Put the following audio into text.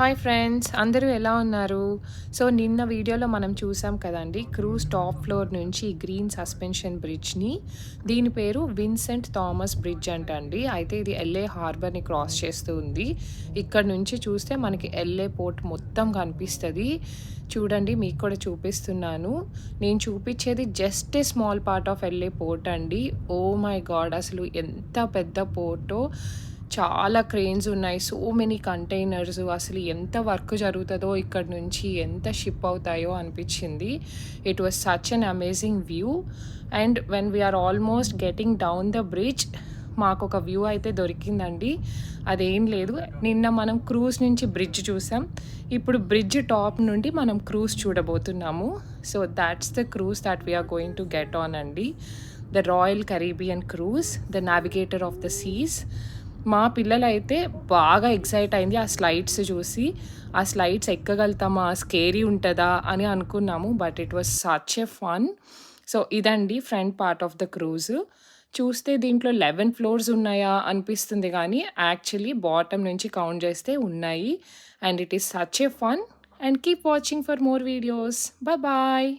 Hi friends, అందరూ ఎలా ఉన్నారు? సో, నిన్న వీడియోలో మనం చూసాం కదండీ! క్రూజ్ టాప్ ఫ్లోర్ నుంచి గ్రీన్ సస్పెన్షన్ బ్రిడ్జ్‌ని. దీని పేరు విన్సెంట్ థామస్ బ్రిడ్జ్ అంటండి. అయితే ఇది ఎల్ఏ హార్బర్‌ని క్రాస్ చేస్తూ ఉంది. ఇక్కడ నుంచి చూస్తే మనకి ఎల్ఏ పోర్ట్ మొత్తం కనిపిస్తది. చూడండి, మీకు కూడా చూపిస్తున్నాను. నేను చూపిచ్చేది just a small part of LA port అండి. Oh my God! అసలు ఎంత పెద్ద పోర్టో. చాలా క్రేన్స్ ఉన్నాయి. So many containers. అసలు ఎంత వర్క్ జరుగుతదో ఇక్కడ నుంచి, ఎంత షిప్ అవుతాయో అనిపిచ్చింది. It was such an amazing view. And when we are almost getting down the bridge, మాకొక వ్యూ అయితే దొరికిందండి. అదేం లేదు, నిన్న మనం క్రూజ్ నుంచి బ్రిడ్జ్ చూసాం. ఇప్పుడు బ్రిడ్జ్ టాప్ నుండి మనం క్రూజ్ చూడబోతున్నాము. So that's the cruise that we're going to get on అండి. The Royal Caribbean cruise, the navigator of the seas. మా పిల్లలైతే బాగా ఎక్సైట్ అయింది ఆ స్లైడ్స్ చూసి. ఆ స్లైడ్స్ ఎక్కగలుగుతామా, స్కేరీ ఉంటుందా అని అనుకున్నాము. But it was such a fun. So ఇదండి front part of the cruise. చూస్తే దీంట్లో 11 ఫ్లోర్స్ ఉన్నాయా అనిపిస్తుంది, కానీ యాక్చువల్లీ బాటమ్ నుంచి కౌంట్ చేస్తే ఉన్నాయి. And it is such a fun. And keep watching for more videos. Bye.